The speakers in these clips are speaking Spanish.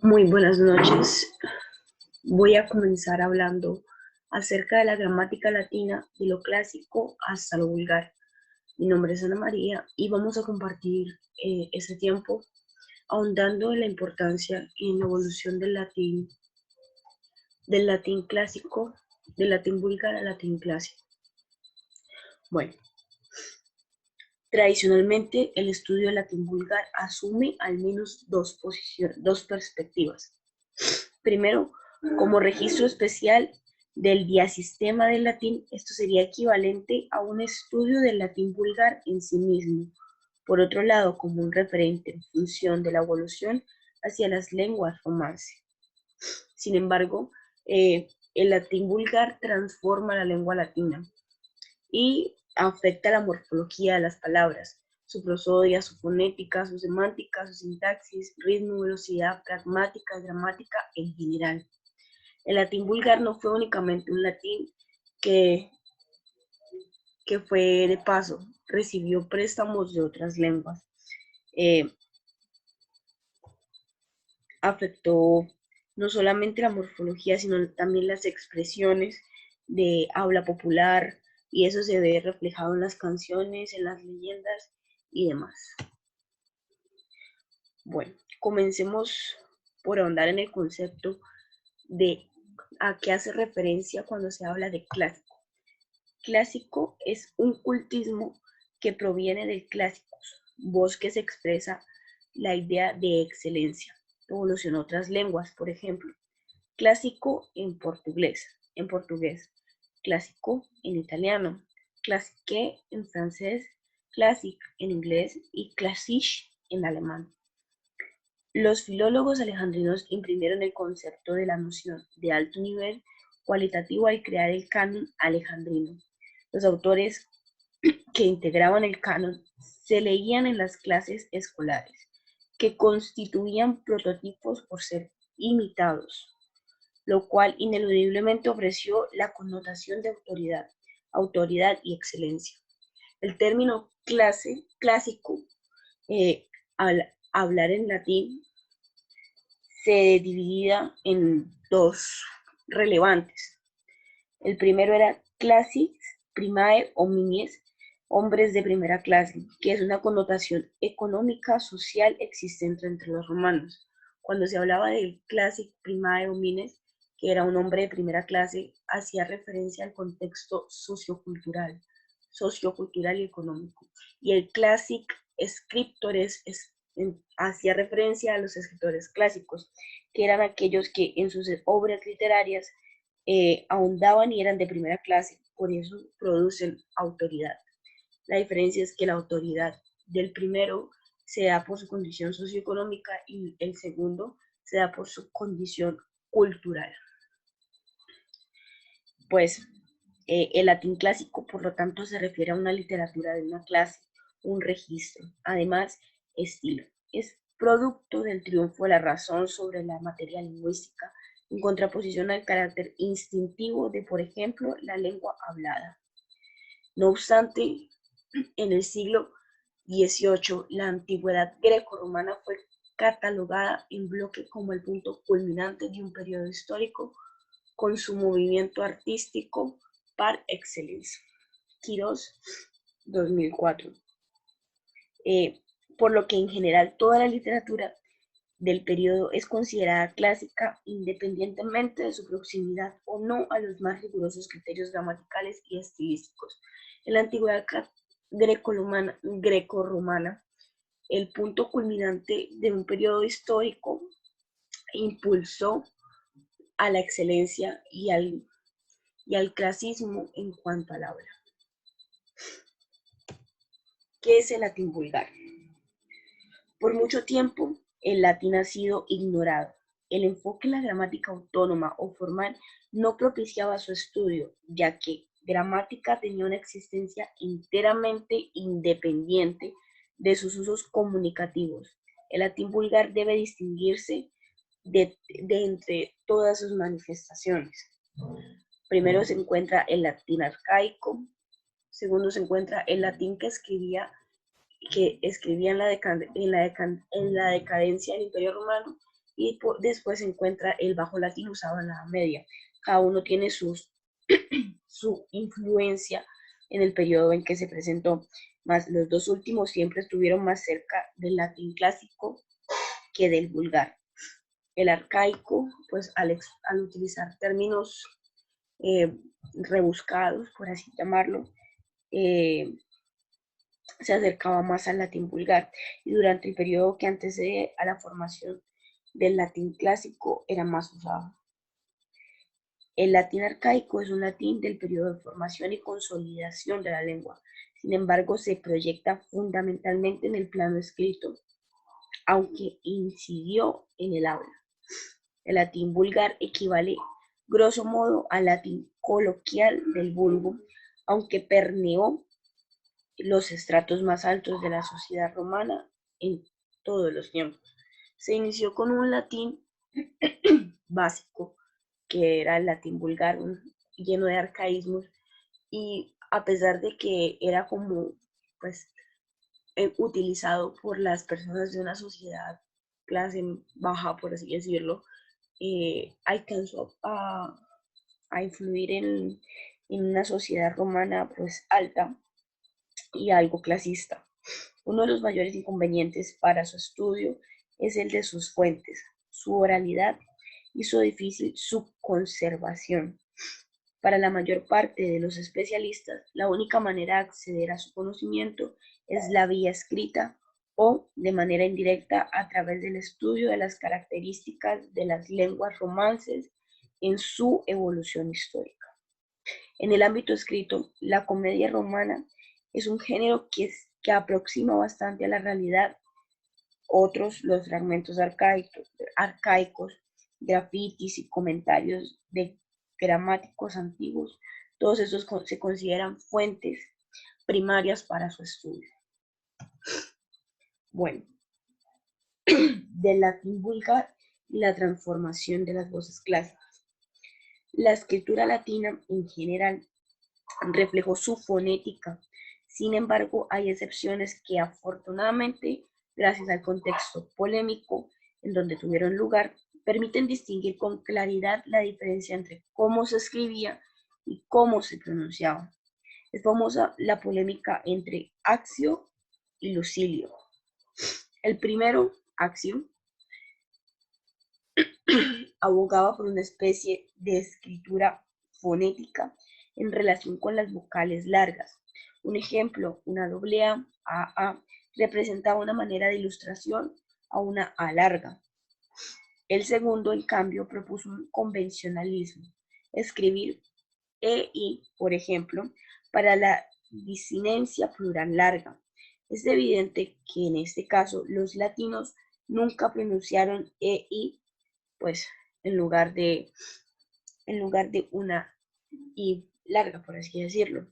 Muy buenas noches. Voy a comenzar hablando acerca de la gramática latina, de lo clásico hasta lo vulgar. Mi nombre es Ana María y vamos a compartir ese tiempo ahondando en la importancia y en la evolución del latín clásico, del latín vulgar al latín clásico. Bueno, tradicionalmente el estudio del latín vulgar asume al menos dos perspectivas. Primero, como registro especial del diasistema del latín, esto sería equivalente a un estudio del latín vulgar en sí mismo. Por otro lado, como un referente en función de la evolución hacia las lenguas romance. Sin embargo, el latín vulgar transforma la lengua latina y afecta la morfología de las palabras, su prosodia, su fonética, su semántica, su sintaxis, ritmo, velocidad, pragmática, gramática en general. El latín vulgar no fue únicamente un latín que, que fue de paso, recibió préstamos de otras lenguas. Afectó no solamente la morfología, sino también las expresiones de habla popular, y eso se ve reflejado en las canciones, en las leyendas y demás. Bueno, comencemos por ahondar en el concepto de a qué hace referencia cuando se habla de clásico. Clásico es un cultismo que proviene del clásicos, voz que se expresa la idea de excelencia. Evolucionó otras lenguas, por ejemplo, clásico en portugués, clásico en italiano, classique en francés, classic en inglés y classisch en alemán. Los filólogos alejandrinos imprimieron el concepto de la noción de alto nivel cualitativo al crear el canon alejandrino. Los autores que integraban el canon se leían en las clases escolares, que constituían prototipos por ser imitados, lo cual ineludiblemente ofreció la connotación de autoridad y excelencia. El término clásico, al hablar en latín, se dividía en dos relevantes. El primero era classis primae homines, hombres de primera clase, que es una connotación económica, social existente entre los romanos. Cuando se hablaba del classis primae homines, que era un hombre de primera clase, hacía referencia al contexto sociocultural y económico. Y el classic scriptores hacía referencia a los escritores clásicos, que eran aquellos que en sus obras literarias ahondaban y eran de primera clase, por eso producen autoridad. La diferencia es que la autoridad del primero se da por su condición socioeconómica y el segundo se da por su condición cultural. Pues el latín clásico, por lo tanto, se refiere a una literatura de una clase, un registro, además, estilo. Es producto del triunfo de la razón sobre la materia lingüística, en contraposición al carácter instintivo de, por ejemplo, la lengua hablada. No obstante, en el siglo XVIII, la antigüedad greco-romana fue catalogada en bloque como el punto culminante de un periodo histórico con su movimiento artístico par excelencia. Quirós, 2004. Por lo que en general toda la literatura del periodo es considerada clásica independientemente de su proximidad o no a los más rigurosos criterios gramaticales y estilísticos. En la antigüedad greco-romana, el punto culminante de un periodo histórico impulsó a la excelencia y al clasismo en cuanto al habla. ¿Qué es el latín vulgar? Por mucho tiempo, el latín ha sido ignorado. El enfoque en la gramática autónoma o formal no propiciaba su estudio, ya que gramática tenía una existencia enteramente independiente de sus usos comunicativos. El latín vulgar debe distinguirse de entre todas sus manifestaciones. Primero se encuentra el latín arcaico, segundo se encuentra el latín que escribía en la decadencia del Imperio Romano, y después se encuentra el bajo latín usado en la Edad Media. Cada uno tiene su influencia en el periodo en que se presentó, más los dos últimos siempre estuvieron más cerca del latín clásico que del vulgar. El arcaico, pues al utilizar términos rebuscados, por así llamarlo, se acercaba más al latín vulgar, y durante el periodo que antecede a la formación del latín clásico era más usado. El latín arcaico es un latín del periodo de formación y consolidación de la lengua. Sin embargo, se proyecta fundamentalmente en el plano escrito, aunque incidió en el habla. El latín vulgar equivale grosso modo al latín coloquial del vulgo, aunque permeó los estratos más altos de la sociedad romana en todos los tiempos. Se inició con un latín básico, que era el latín vulgar, lleno de arcaísmos, y a pesar de que era como pues utilizado por las personas de una sociedad clase baja, por así decirlo, alcanzó a influir en una sociedad romana pues alta y algo clasista. Uno de los mayores inconvenientes para su estudio es el de sus fuentes. Su oralidad hizo difícil su conservación. Para la mayor parte de los especialistas, la única manera de acceder a su conocimiento es la vía escrita o de manera indirecta a través del estudio de las características de las lenguas romances en su evolución histórica. En el ámbito escrito, la comedia romana es un género que aproxima bastante a la realidad. Otros, los fragmentos arcaicos, grafitis y comentarios de gramáticos antiguos, todos estos se consideran fuentes primarias para su estudio. Bueno, del latín vulgar y la transformación de las voces clásicas. La escritura latina en general reflejó su fonética. Sin embargo, hay excepciones que afortunadamente, gracias al contexto polémico en donde tuvieron lugar, permiten distinguir con claridad la diferencia entre cómo se escribía y cómo se pronunciaba. Es famosa la polémica entre Accio y Lucilio. El primero, Accio, abogaba por una especie de escritura fonética en relación con las vocales largas. Un ejemplo, una doble A, representaba una manera de ilustración a una A larga. El segundo, en cambio, propuso un convencionalismo, escribir EI, por ejemplo, para la disinencia plural larga. Es evidente que en este caso los latinos nunca pronunciaron EI, pues en lugar de una I larga, por así decirlo.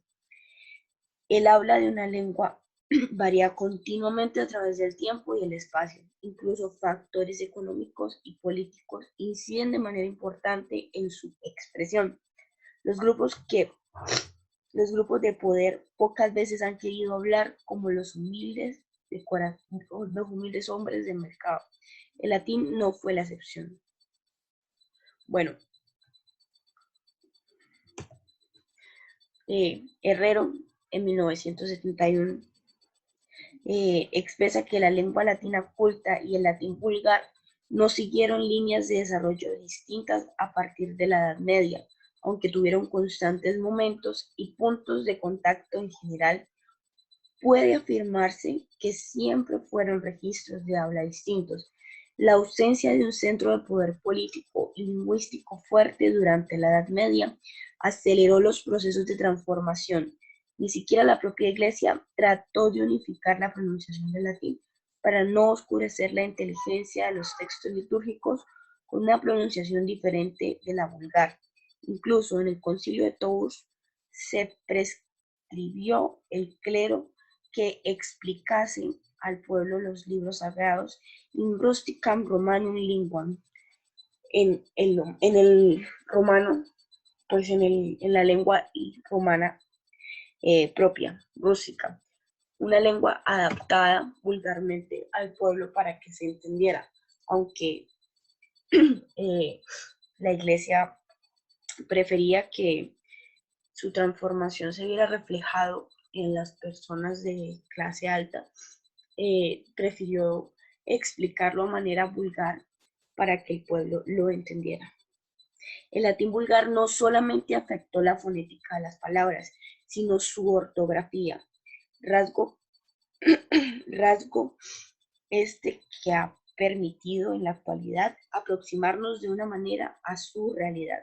El habla de una lengua varía continuamente a través del tiempo y el espacio. Incluso factores económicos y políticos inciden de manera importante en su expresión. Los grupos de poder pocas veces han querido hablar como los humildes hombres de mercado. El latín no fue la excepción. Bueno, Herrero en 1971 expresa que la lengua latina culta y el latín vulgar no siguieron líneas de desarrollo distintas a partir de la Edad Media, aunque tuvieron constantes momentos y puntos de contacto. En general, puede afirmarse que siempre fueron registros de habla distintos. La ausencia de un centro de poder político y lingüístico fuerte durante la Edad Media aceleró los procesos de transformación. Ni siquiera la propia Iglesia trató de unificar la pronunciación del latín para no oscurecer la inteligencia de los textos litúrgicos con una pronunciación diferente de la vulgar. Incluso en el Concilio de Tours se prescribió el clero que explicasen al pueblo los libros sagrados in rusticam romanum linguam, en el romano, pues en la lengua romana propia, rústica, una lengua adaptada vulgarmente al pueblo para que se entendiera, aunque la iglesia prefería que su transformación se viera reflejado en las personas de clase alta, prefirió explicarlo de manera vulgar para que el pueblo lo entendiera. El latín vulgar no solamente afectó la fonética de las palabras, sino su ortografía, rasgo, rasgo que ha permitido en la actualidad aproximarnos de una manera a su realidad.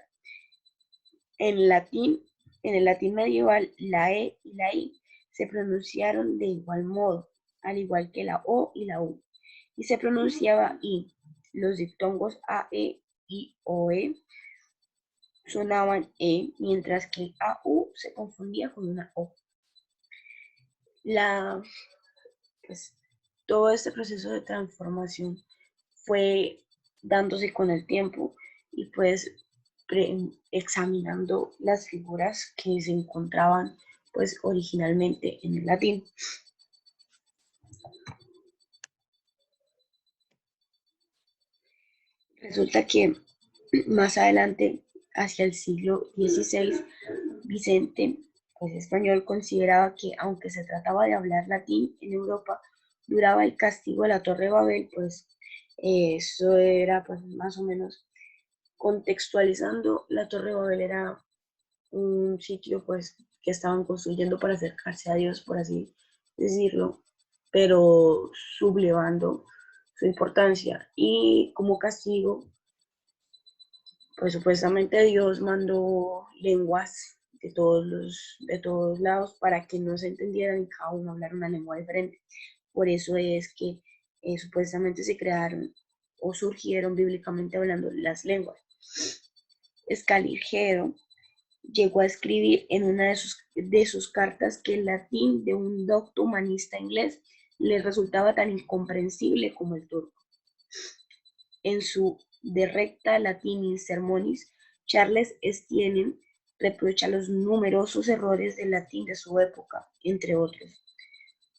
En latín, en el latín medieval, la E y la I se pronunciaron de igual modo, al igual que la O y la U, y se pronunciaba I. Los diptongos AE y OE sonaban E, mientras que el AU se confundía con una O. Pues, todo este proceso de transformación fue dándose con el tiempo y pues examinando las figuras que se encontraban pues originalmente en el latín. Resulta que más adelante, hacia el siglo XVI, Vicente, pues español, consideraba que aunque se trataba de hablar latín en Europa, duraba el castigo de la Torre de Babel, pues eso era pues más o menos contextualizando. La Torre de Babel era un sitio pues que estaban construyendo para acercarse a Dios, por así decirlo, pero sublevando su importancia. Y como castigo, pues supuestamente Dios mandó lenguas de todos lados para que no se entendieran y cada uno hablara una lengua diferente. Por eso es que supuestamente se crearon o surgieron bíblicamente hablando las lenguas. Escaligero llegó a escribir en una de sus cartas que el latín de un docto humanista inglés le resultaba tan incomprensible como el turco. En su De Recta Latinis Sermonis, Charles Estienne reprocha los numerosos errores del latín de su época, entre otros.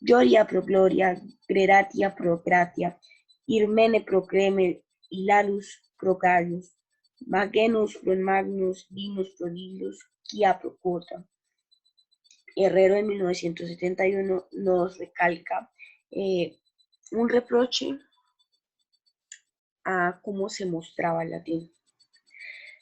Gloria pro gloria, greratia pro gratia, irmene pro creme, hilalus pro gallus, magenus pro magnus, linus pro linus, quia pro quota. Herrero en 1971 nos recalca un reproche a cómo se mostraba el latín.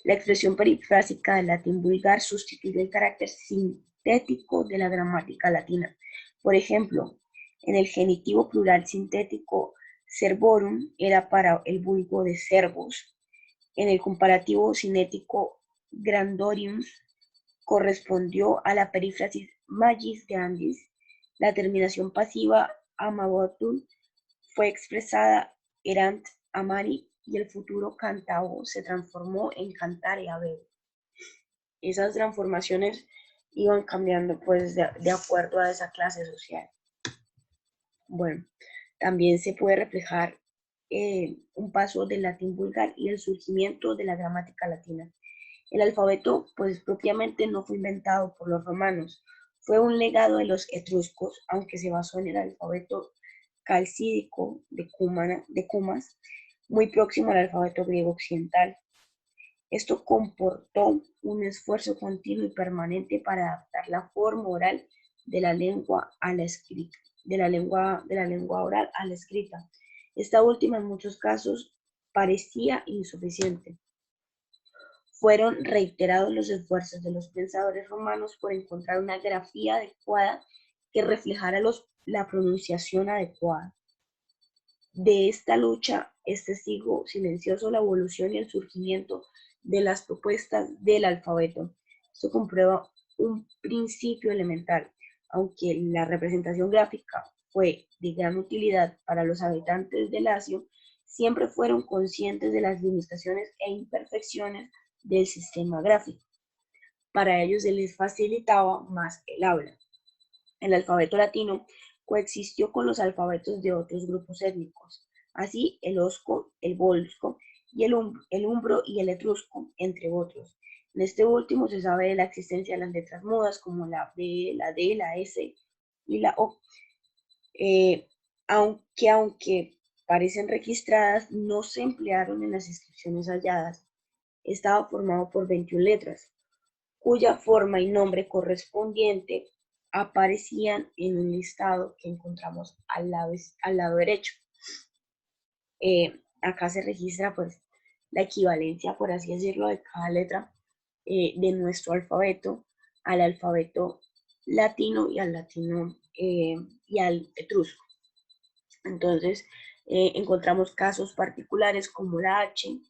La expresión perifrásica del latín vulgar sustituyó el carácter sintético de la gramática latina. Por ejemplo, en el genitivo plural sintético, servorum era para el vulgo de servos. En el comparativo cinético, grandorium correspondió a la perífrasis magis grandis. La terminación pasiva amabotum fue expresada erant amari y el futuro cantabo se transformó en cantare haber. Esas transformaciones iban cambiando pues de acuerdo a esa clase social. Bueno, también se puede reflejar un paso del latín vulgar y el surgimiento de la gramática latina. El alfabeto pues propiamente no fue inventado por los romanos, fue un legado de los etruscos, aunque se basó en el alfabeto calcídico de Cumas, muy próximo al alfabeto griego occidental. Esto comportó un esfuerzo continuo y permanente para adaptar la forma oral de la lengua a la escrita, de la lengua oral a la escrita. Esta última en muchos casos parecía insuficiente. Fueron reiterados los esfuerzos de los pensadores romanos por encontrar una grafía adecuada que reflejara la pronunciación adecuada. De esta lucha es testigo silencioso la evolución y el surgimiento de las propuestas del alfabeto. Esto comprueba un principio elemental. Aunque la representación gráfica fue de gran utilidad para los habitantes de Lacio, siempre fueron conscientes de las limitaciones e imperfecciones del sistema gráfico. Para ellos se les facilitaba más el habla. El alfabeto latino coexistió con los alfabetos de otros grupos étnicos, así el osco, el volsco, y el umbro y el etrusco, entre otros. En este último se sabe de la existencia de las letras mudas como la B, la D, la S y la O. Aunque parecen registradas no se emplearon en las inscripciones halladas. Estaba formado por 21 letras, cuya forma y nombre correspondiente aparecían en un listado que encontramos al lado derecho. Acá se registra pues la equivalencia, por así decirlo, de cada letra de nuestro alfabeto al alfabeto latino y al etrusco. Entonces encontramos casos particulares como la H,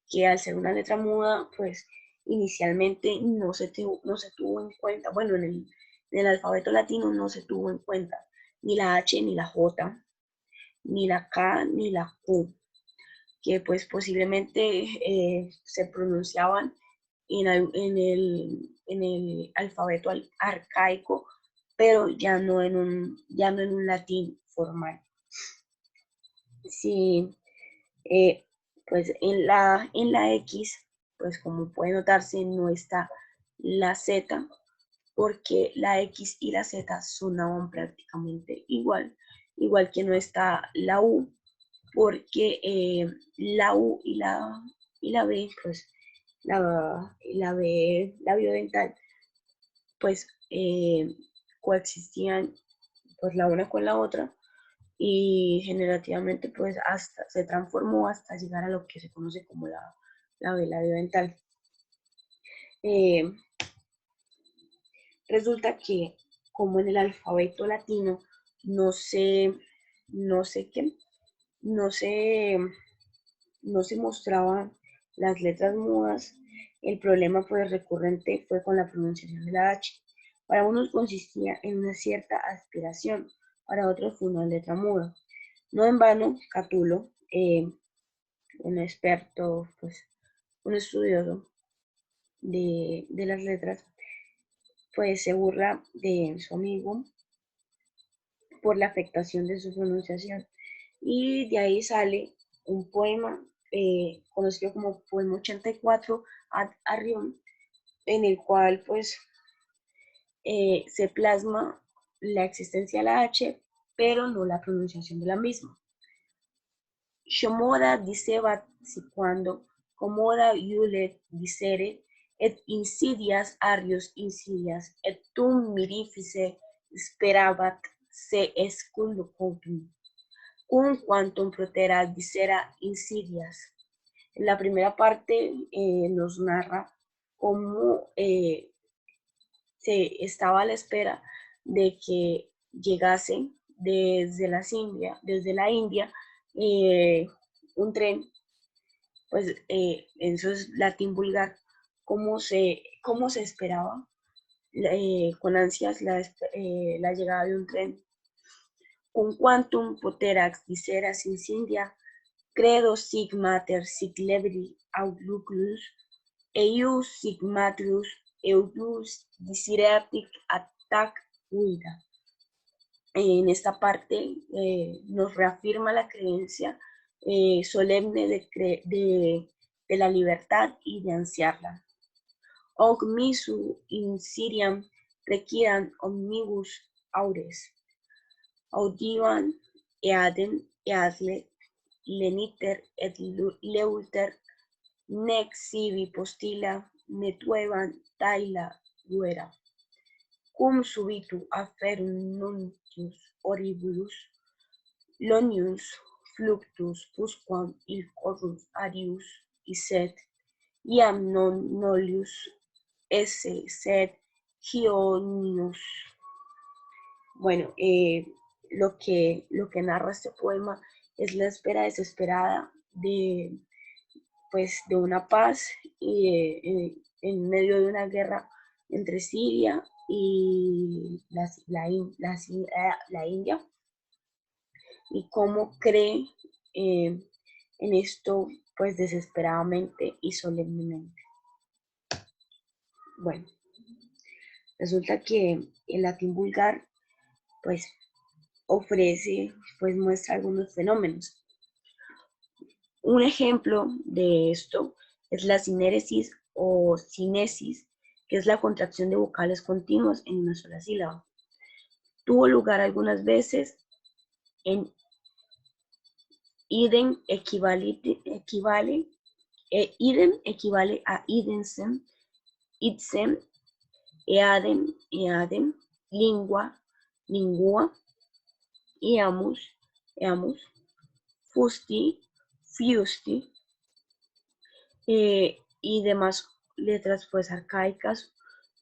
que al ser una letra muda, pues inicialmente no se tuvo en cuenta, bueno, en el alfabeto latino no se tuvo en cuenta ni la H, ni la J, ni la K, ni la Q, que pues posiblemente se pronunciaban en el alfabeto arcaico, pero ya no en un latín formal. Sí, pues en la X, pues como puede notarse, no está la Z, porque la X y la Z sonaban prácticamente igual que no está la U, porque la U y la B, pues la B, la biodental, pues coexistían pues la una con la otra y generativamente pues hasta se transformó hasta llegar a lo que se conoce como la B, la biodental. Resulta que como en el alfabeto latino no se, no sé qué, no se, no se mostraban las letras mudas, el problema pues recurrente fue con la pronunciación de la H. Para unos consistía en una cierta aspiración, para otros fue una letra muda. No en vano, Catulo, un experto, pues un estudioso de las letras, pues se burla de su amigo por la afectación de su pronunciación. Y de ahí sale un poema conocido como Poema 84 ad Arrión, en el cual pues se plasma la existencia de la H, pero no la pronunciación de la misma. Shomoda dicebat siquando, comoda iulet dicere, et insidias arius insidias, et tum mirifice sperabat se esculcotum, cum quantum protera dicera insidias. En la primera parte nos narra cómo se estaba a la espera de que llegase desde la India un tren, pues eso es latín vulgar, cómo se esperaba con ansias la llegada de un tren. Un quantum poterax diceras incendia, credo sig mater sig lebri auluclus, eius sig matrius eudus disireatic attac huida. En esta parte nos reafirma la creencia solemne de la libertad y de ansiarla. Og misu in Siriam requiran omnibus aures, audivan eaden eadle leniter et leuter nec sibi postila metuevan taila guera. Cum subitu aferum nuntius horribilus, lonius fluctus pusquam il corrus arius sed, iam non nollius esse sed hionius. Bueno, lo que narra este poema es la espera desesperada pues, de una paz en medio de una guerra entre Siria y la India, y cómo cree en esto pues desesperadamente y solemnemente. Bueno, resulta que el latín vulgar pues muestra algunos fenómenos. Un ejemplo de esto es la sinéresis o cinesis, que es la contracción de vocales continuas en una sola sílaba. Tuvo lugar algunas veces en idem equivale a idensen, idsen, eadem, lingua, lingua, eamus, fusti, fusti, y demás letras pues arcaicas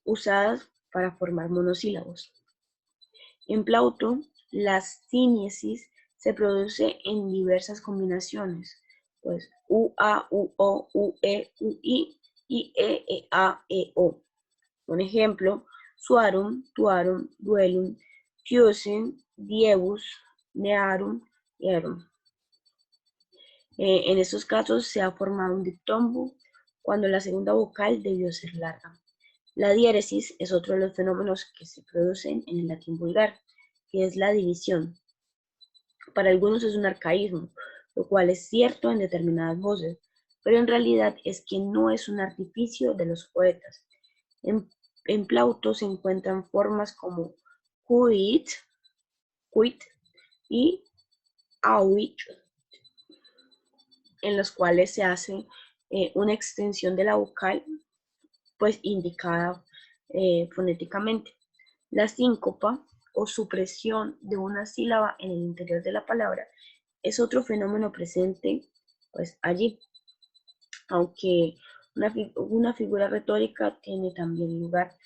usadas para formar monosílabos. En Plauto, la sínesis se produce en diversas combinaciones, pues UA, UO, UE, UI y EA, EO. Un ejemplo, suarum, tuarum, duelum, piusim, diebus, nearum, erum. En estos casos se ha formado un diptongo cuando la segunda vocal debió ser larga. La diéresis es otro de los fenómenos que se producen en el latín vulgar, que es la división. Para algunos es un arcaísmo, lo cual es cierto en determinadas voces, pero en realidad es que no es un artificio de los poetas. En Plauto se encuentran formas como quit y auit, en los cuales se hace una extensión de la vocal, pues indicada fonéticamente. La síncopa o supresión de una sílaba en el interior de la palabra es otro fenómeno presente pues allí, aunque una figura retórica tiene también lugar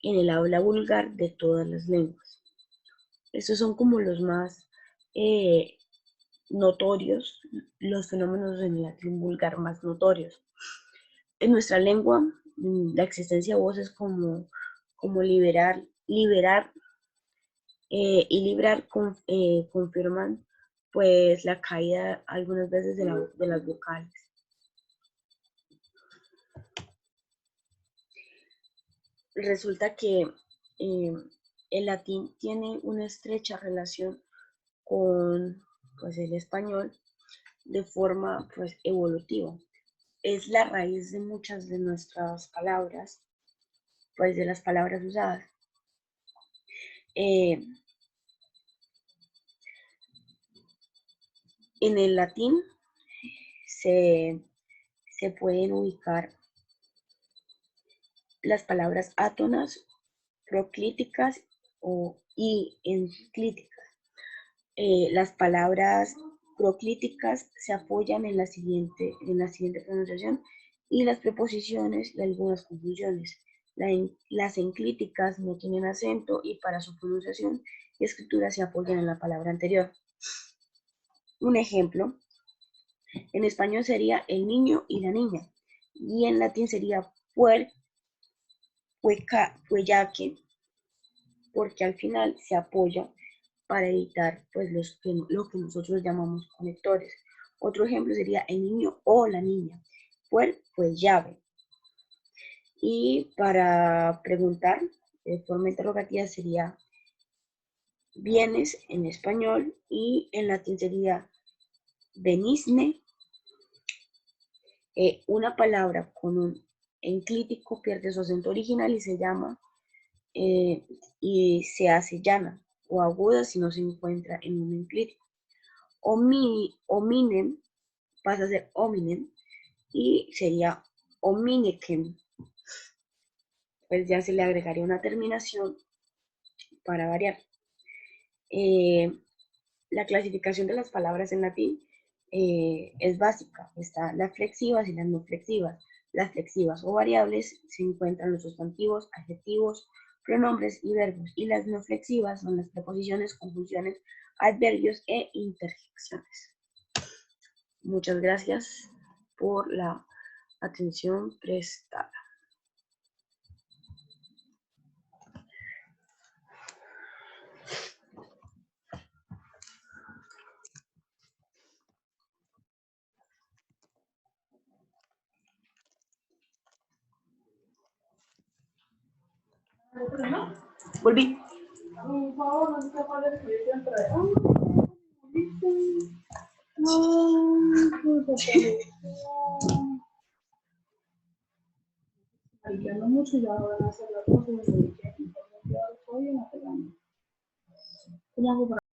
en el habla vulgar de todas las lenguas. Estos son como los más notorios, los fenómenos en el latín vulgar más notorios. En nuestra lengua, la existencia de voces como liberar y librar confirman pues la caída algunas veces de las vocales. Resulta que el latín tiene una estrecha relación con pues, el español de forma pues, evolutiva. Es la raíz de muchas de nuestras palabras, pues de las palabras usadas. En el latín se pueden ubicar las palabras átonas, proclíticas y enclíticas. Las palabras proclíticas se apoyan en la siguiente pronunciación y las preposiciones y algunas conjunciones. Las enclíticas no tienen acento y para su pronunciación y escritura se apoyan en la palabra anterior. Un ejemplo, en español sería el niño y la niña, y en latín sería puer, puellaque, porque al final se apoya para evitar pues lo que nosotros llamamos conectores. Otro ejemplo sería el niño o la niña. Puer, pues llave. Y para preguntar de forma interrogativa sería vienes en español y en latín sería venisne. Una palabra con un enclítico pierde su acento original y se llama y se hace llana o aguda si no se encuentra en un enclítico. Hominem pasa a ser hominem y sería homineken. Pues ya se le agregaría una terminación para variar. La clasificación de las palabras en latín es básica. Están las flexivas y las no flexivas. Las flexivas o variables se encuentran los sustantivos, adjetivos, pronombres y verbos. Y las no flexivas son las preposiciones, conjunciones, adverbios e interjecciones. Muchas gracias por la atención prestada. Volví. Por favor, no se puede escribir dentro de... mucho y ahora van a hacer la cosa de que hoy en la